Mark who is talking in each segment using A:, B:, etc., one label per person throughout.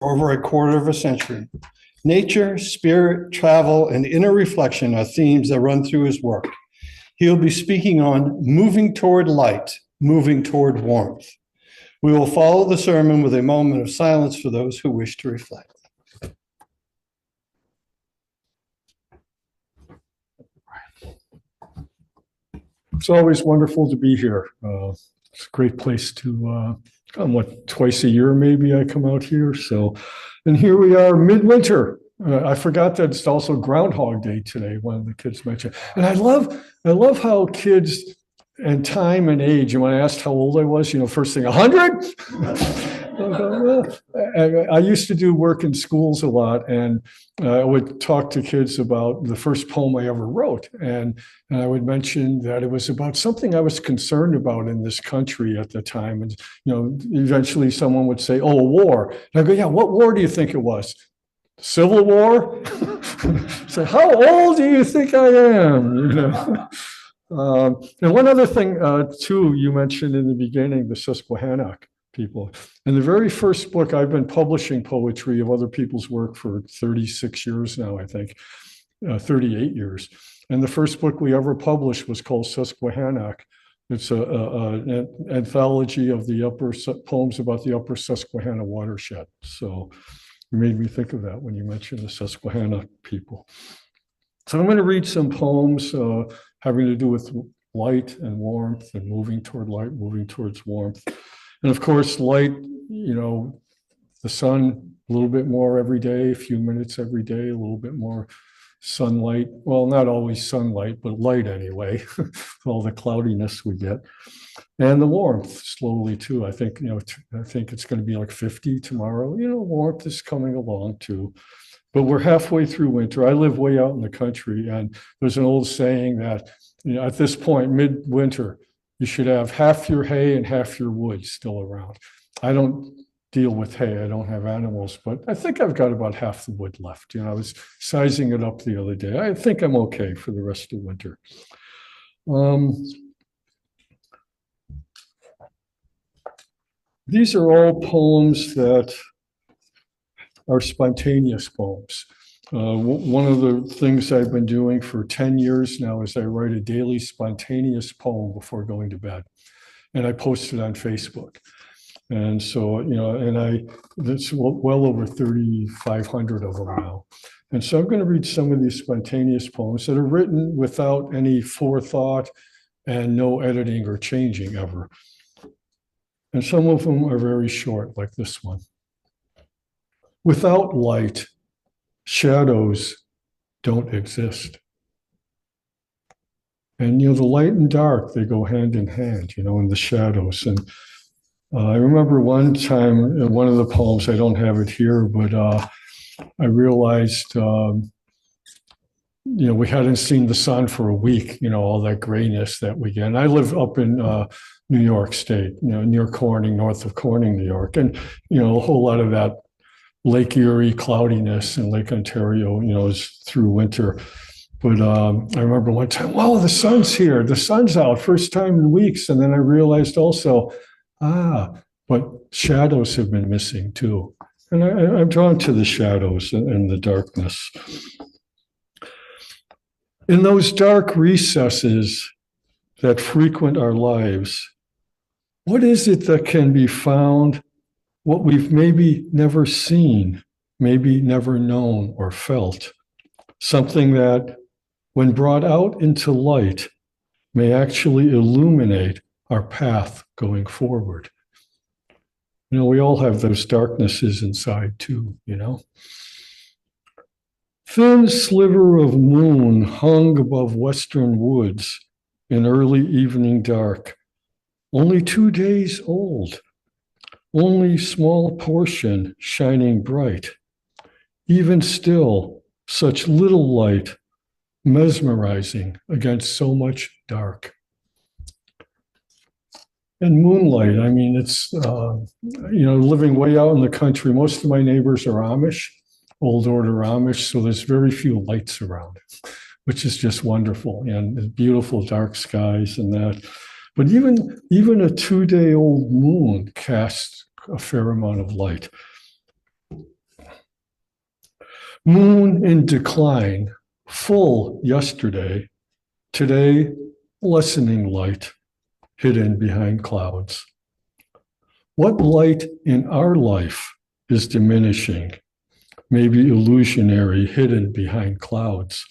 A: over a quarter of a century. Nature, spirit, travel, and inner reflection are themes that run through his work. He'll be speaking on moving toward light, moving toward warmth. We will follow the sermon with a moment of silence for those who wish to reflect.
B: It's always wonderful to be here. It's a great place to come, twice a year maybe I come out here. And here we are midwinter. I forgot that it's also Groundhog Day today, one of the kids mentioned. And I love how kids and time and age, and when I asked how old I was, first thing, 100? I used to do work in schools a lot, and I would talk to kids about the first poem I ever wrote. And I would mention that it was about something I was concerned about in this country at the time. And, eventually someone would say, oh, a war. And I go, yeah, what war do you think it was? Civil War? So how old do you think I am? And one other thing, too, you mentioned in the beginning, the Susquehannock people. And the very first book, I've been publishing poetry of other people's work for 36 years now, I think, 38 years. And the first book we ever published was called Susquehannock. It's an anthology of the poems about the upper Susquehanna watershed. So it made me think of that when you mentioned the Susquehanna people. So I'm going to read some poems having to do with light and warmth and moving toward light, moving towards warmth. And of course, light, the sun a little bit more every day, a few minutes every day, a little bit more sunlight. Well, not always sunlight, but light anyway, all the cloudiness we get. And the warmth slowly too. I think it's going to be like 50 tomorrow. Warmth is coming along too. But we're halfway through winter. I live way out in the country, and there's an old saying that, at this point, midwinter, you should have half your hay and half your wood still around. I don't deal with hay. I don't have animals, but I think I've got about half the wood left. I was sizing it up the other day. I think I'm okay for the rest of winter. These are all poems that are spontaneous poems. One of the things I've been doing for 10 years now is I write a daily spontaneous poem before going to bed, and I post it on Facebook. And so, that's well over 3,500 of them now. And so I'm going to read some of these spontaneous poems that are written without any forethought and no editing or changing ever. And some of them are very short, like this one. Without light, shadows don't exist. And, the light and dark, they go hand in hand, in the shadows. And I remember one time in one of the poems, I don't have it here, but I realized, we hadn't seen the sun for a week, all that grayness that we get. And I live up in New York State, near Corning, north of Corning, New York. And, a whole lot of that Lake Erie cloudiness in Lake Ontario, is through winter. But I remember one time, wow, the sun's here. The sun's out, first time in weeks. And then I realized also, but shadows have been missing too. And I'm drawn to the shadows and the darkness. In those dark recesses that frequent our lives, what is it that can be found, what we've maybe never seen, maybe never known or felt? Something that, when brought out into light, may actually illuminate our path going forward. We all have those darknesses inside too, Thin sliver of moon hung above western woods in early evening dark, only 2 days old, only small portion shining bright. Even still, such little light, mesmerizing against so much dark. And moonlight, it's, living way out in the country, most of my neighbors are Amish, old order Amish, so there's very few lights around, which is just wonderful, and beautiful dark skies and that. But even a 2-day-old moon casts a fair amount of light. Moon in decline, full yesterday, today lessening light, hidden behind clouds. What light in our life is diminishing, maybe illusionary, hidden behind clouds?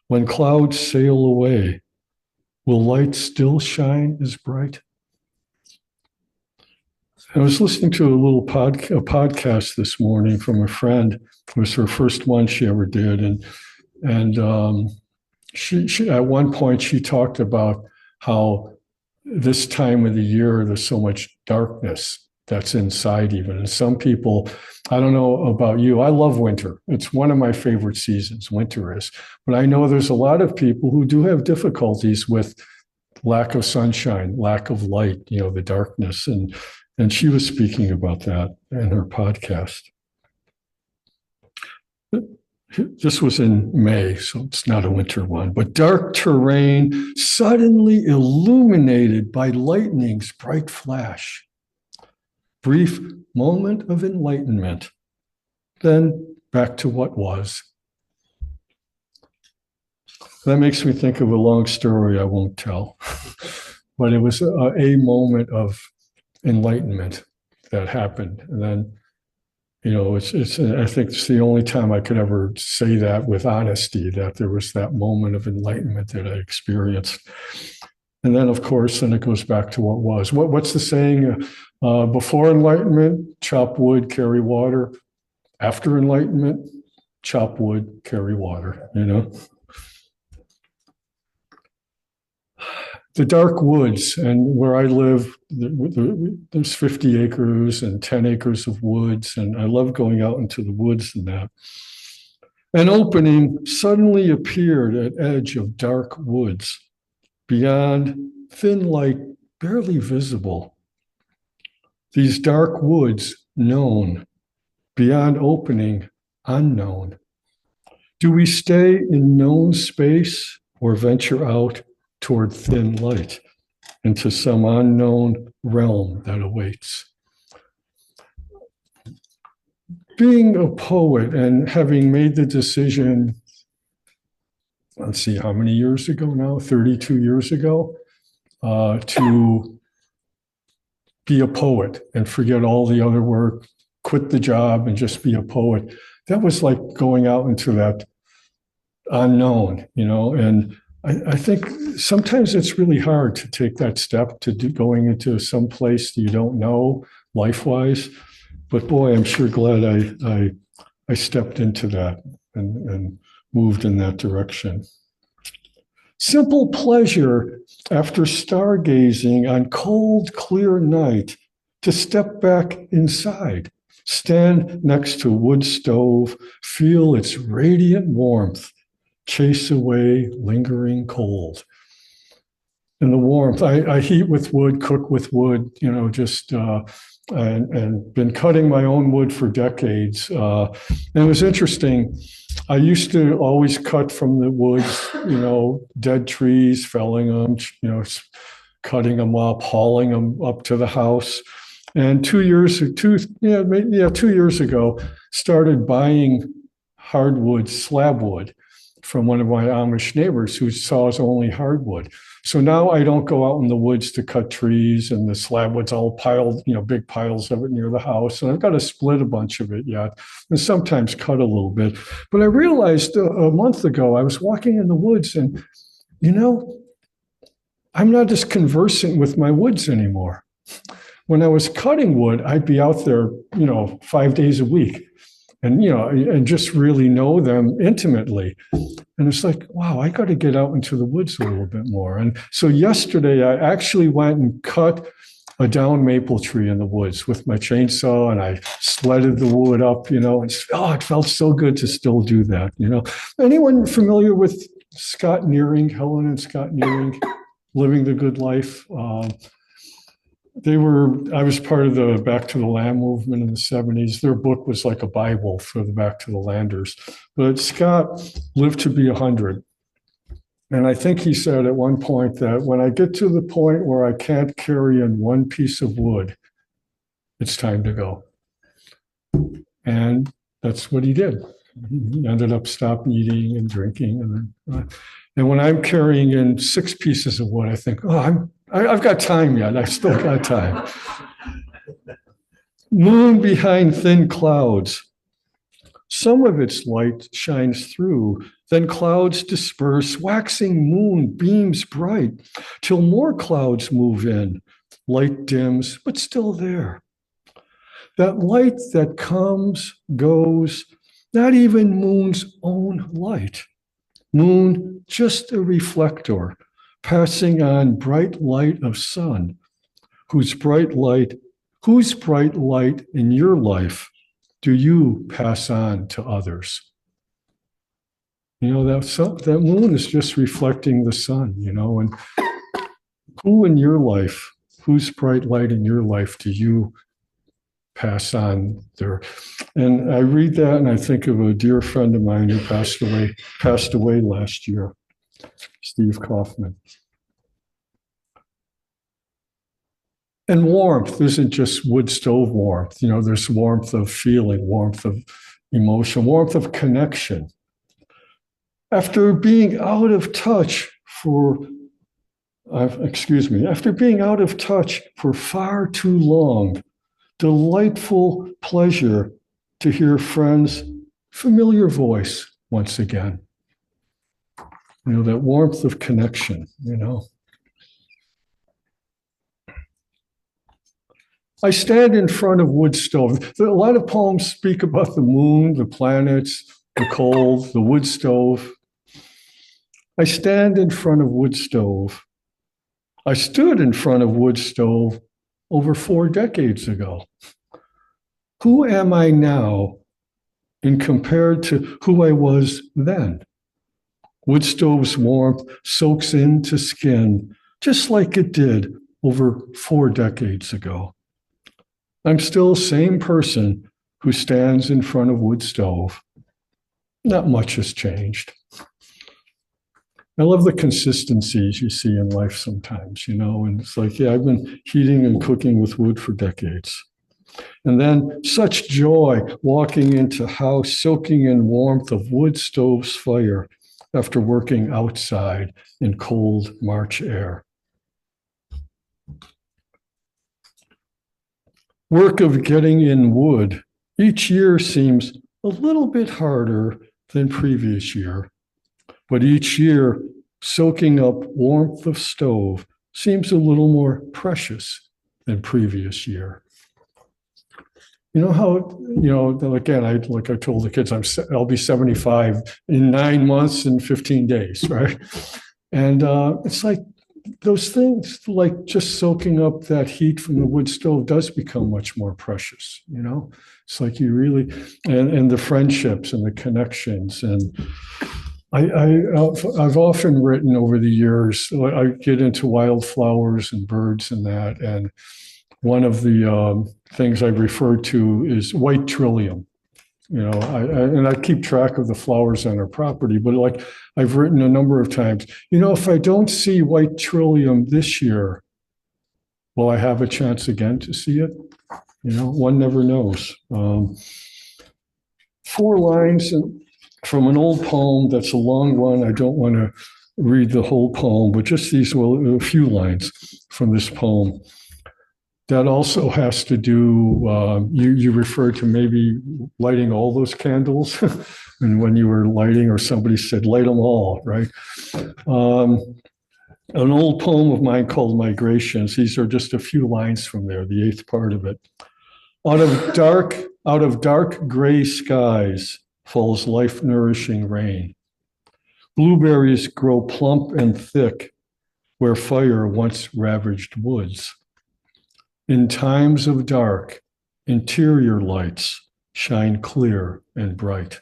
B: When clouds sail away, will light still shine as bright? I was listening to a podcast this morning from a friend. It was her first one she ever did, and she at one point she talked about how this time of the year there's so much darkness that's inside even. And some people, I don't know about you, I love winter. It's one of my favorite seasons, winter is. But I know there's a lot of people who do have difficulties with lack of sunshine, lack of light, the darkness. And she was speaking about that in her podcast. This was in May, so it's not a winter one, but dark terrain suddenly illuminated by lightning's bright flash. Brief moment of enlightenment, then back to what was. That makes me think of a long story I won't tell, but it was a moment of enlightenment that happened. And then, I think it's the only time I could ever say that with honesty, that there was that moment of enlightenment that I experienced. And then, of course, then it goes back to what was. What's the saying? Before enlightenment, chop wood, carry water. After enlightenment, chop wood, carry water, The dark woods, and where I live, there's 50 acres and 10 acres of woods, and I love going out into the woods and that. An opening suddenly appeared at edge of dark woods, beyond thin light barely visible. These dark woods known, beyond opening unknown. Do we stay in known space or venture out toward thin light into some unknown realm that awaits? Being a poet and having made the decision, let's see, how many years ago now? 32 years ago, to be a poet and forget all the other work, quit the job and just be a poet. That was like going out into that unknown, and I think sometimes it's really hard to take that step to going into some place that you don't know life-wise. But boy, I'm sure glad I stepped into that and moved in that direction. Simple pleasure after stargazing on cold, clear night to step back inside, stand next to a wood stove, feel its radiant warmth, chase away lingering cold. And the warmth, I heat with wood, cook with wood, and been cutting my own wood for decades. And it was interesting. I used to always cut from the woods, dead trees, felling them, cutting them up, hauling them up to the house. And 2 years ago, started buying hardwood, slab wood, from one of my Amish neighbors who saws only hardwood. So now I don't go out in the woods to cut trees, and the slab wood's all piled, big piles of it near the house. And I've got to split a bunch of it yet, and sometimes cut a little bit. But I realized a month ago, I was walking in the woods and, I'm not as conversant with my woods anymore. When I was cutting wood, I'd be out there, 5 days a week. And just really know them intimately. And it's like, wow, I got to get out into the woods a little bit more. And so yesterday, I actually went and cut a down maple tree in the woods with my chainsaw, and I sledded the wood up, and it felt so good to still do that. Anyone familiar with Scott Nearing, Helen and Scott Nearing, Living the Good Life? I was part of the Back to the Land movement in the 70s. Their book was like a Bible for the Back to the Landers. But Scott lived to be 100. And I think he said at one point that when I get to the point where I can't carry in one piece of wood, it's time to go. And that's what he did. He ended up stopping eating and drinking. And when I'm carrying in 6 pieces of wood, I think, oh, I've got time yet. I still got time. Moon behind thin clouds. Some of its light shines through, then clouds disperse, waxing moon beams bright, till more clouds move in. Light dims, but still there. That light that comes, goes, not even moon's own light. Moon, just a reflector, passing on bright light of sun, whose bright light in your life do you pass on to others? You know, that moon is just reflecting the sun, you know, and who in your life, whose bright light in your life do you pass on there? And I read that and I think of a dear friend of mine who passed away last year, Steve Kaufman. And warmth isn't just wood stove warmth. You know, there's warmth of feeling, warmth of emotion, warmth of connection. After being out of touch for far too long, delightful pleasure to hear friends' familiar voice once again. You know, that warmth of connection, you know. I stand in front of wood stove. A lot of poems speak about the moon, the planets, the cold, the wood stove. I stand in front of wood stove. I stood in front of wood stove over 4 decades ago. Who am I now in compared to who I was then? Wood stove's warmth soaks into skin just like it did over 4 decades ago. I'm still the same person who stands in front of wood stove. Not much has changed. I love the consistencies you see in life sometimes, you know, and it's like, yeah, I've been heating and cooking with wood for decades. And then such joy walking into house, soaking in warmth of wood stove's fire after working outside in cold March air. Work of getting in wood each year seems a little bit harder than previous year, but each year soaking up warmth of stove seems a little more precious than previous year. You know how, you know, again, like I told the kids, I'll be 75 in 9 months and 15 days, right? And it's like those things, like just soaking up that heat from the wood stove does become much more precious, you know? It's like you really, and the friendships and the connections. And I've often written over the years, I get into wildflowers and birds and that, and one of the things I refer to is white trillium. You know, I keep track of the flowers on our property, but like I've written a number of times, you know, if I don't see white trillium this year, will I have a chance again to see it? You know, one never knows. 4 lines from an old poem that's a long one. I don't want to read the whole poem, but just these, well, a few lines from this poem. That also has to do, you referred to maybe lighting all those candles. And when you were lighting, or somebody said, light them all, right? An old poem of mine called Migrations. These are just a few lines from there, the 8th part of it. Out of dark gray skies falls life-nourishing rain. Blueberries grow plump and thick where fire once ravaged woods. In times of dark, interior lights shine clear and bright.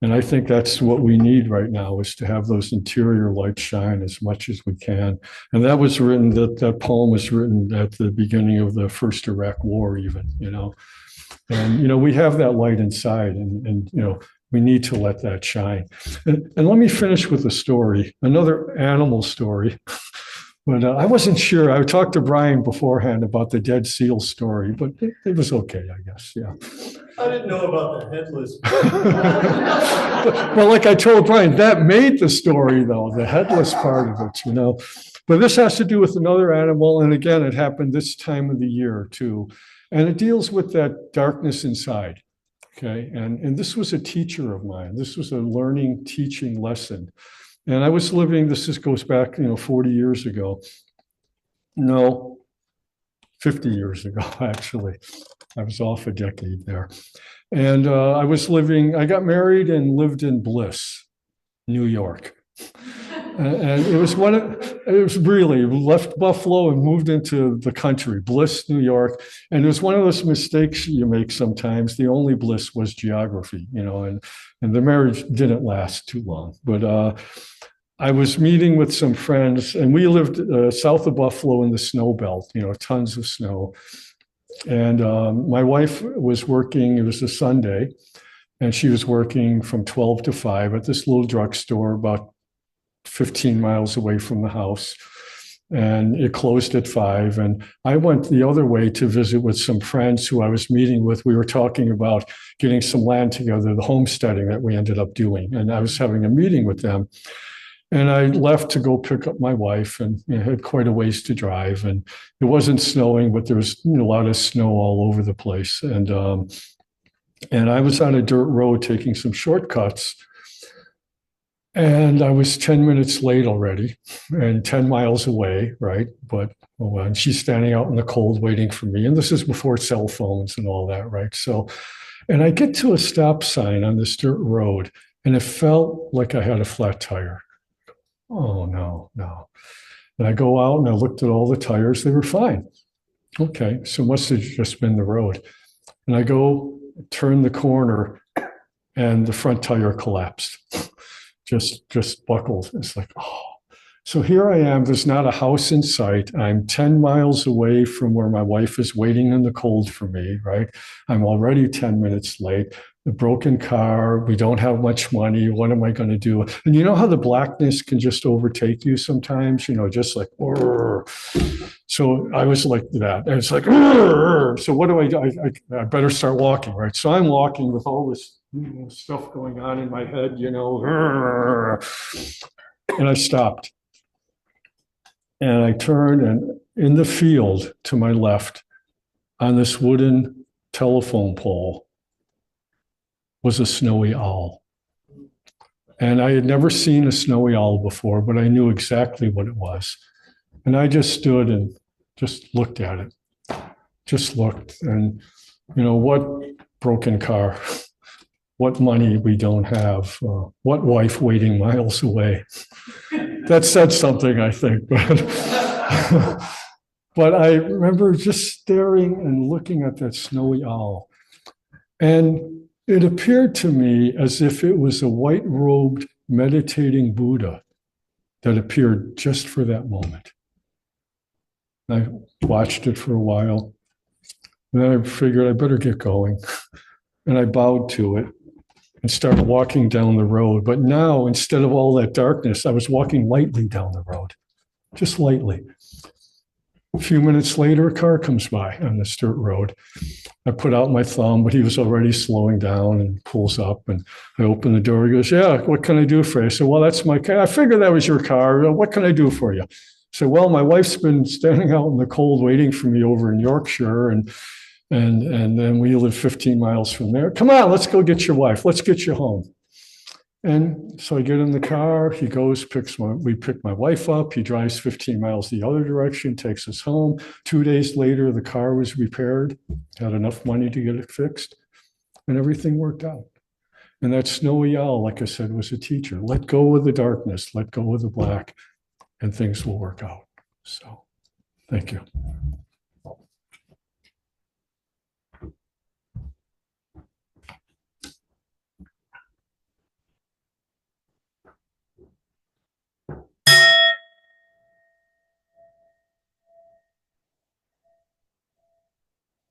B: And I think that's what we need right now, is to have those interior lights shine as much as we can. And that was written, that poem was written at the beginning of the first Iraq War even, you know. And, you know, we have that light inside, and you know, we need to let that shine. And let me finish with a story, another animal story. But I wasn't sure. I talked to Brian beforehand about the dead seal story, but it was okay, I guess. Yeah.
A: I didn't know about the headless.
B: Well, like I told Brian, that made the story, though, the headless part of it, you know. But this has to do with another animal. And again, it happened this time of the year, too. And it deals with that darkness inside. Okay. And this was a teacher of mine. This was a learning, teaching lesson. And I was living, goes back, 40 years ago. No, 50 years ago, actually. I was off a decade there. And I got married and lived in Bliss, New York. And it was really left Buffalo and moved into the country, Bliss, New York. And it was one of those mistakes you make sometimes. The only bliss was geography, and the marriage didn't last too long. But I was meeting with some friends, and we lived south of Buffalo in the snow belt, tons of snow. And my wife was working, it was a Sunday, and she was working from 12 to 5 at this little drugstore about 15 miles away from the house. And it closed at 5. And I went the other way to visit with some friends who I was meeting with. We were talking about getting some land together, the homesteading that we ended up doing. And I was having a meeting with them. And I left to go pick up my wife, and had quite a ways to drive. And it wasn't snowing, but there was a lot of snow all over the place. And I was on a dirt road taking some shortcuts. And I was 10 minutes late already and 10 miles away, right? But and she's standing out in the cold waiting for me. And this is before cell phones and all that, right? So, and I get to a stop sign on this dirt road, and it felt like I had a flat tire. Oh, no. And I go out and I looked at all the tires. They were fine. Okay, so it must have just been the road. And I go turn the corner, and the front tire collapsed. Just buckled. It's like, oh. So here I am. There's not a house in sight. I'm 10 miles away from where my wife is waiting in the cold for me, right? I'm already 10 minutes late. The broken car. We don't have much money. What am I going to do? And you know how the blackness can just overtake you sometimes, just like, "Urgh." So I was like that. And it's like, "Urgh." So what do? I better start walking, right? So I'm walking with all this stuff going on in my head, "Urgh." And I stopped. And I turned, and in the field to my left, on this wooden telephone pole, was a snowy owl. And I had never seen a snowy owl before, but I knew exactly what it was. And I just stood and just looked at it. Just looked. And, what broken car, what money we don't have, what wife waiting miles away. That said something, I think. But I remember just staring and looking at that snowy owl. And it appeared to me as if it was a white-robed meditating Buddha that appeared just for that moment. I watched it for a while. And then I figured I better get going. And I bowed to it and started walking down the road. But now, instead of all that darkness, I was walking lightly down the road, just lightly. A few minutes later, a car comes by on this dirt road. I put out my thumb, but he was already slowing down and pulls up. And I open the door. He goes, "Yeah, what can I do for you?" I said, "Well, that's my car. I figured that was your car. What can I do for you?" I said, "Well, my wife's been standing out in the cold waiting for me over in Yorkshire. And then we live 15 miles from there. Come on, let's go get your wife. Let's get you home." And so I get in the car. He goes, we pick my wife up. He drives 15 miles the other direction, takes us home. 2 days later, the car was repaired, had enough money to get it fixed, and everything worked out. And that snowy owl, like I said, was a teacher. Let go of the darkness, let go of the black, and things will work out. So, thank you.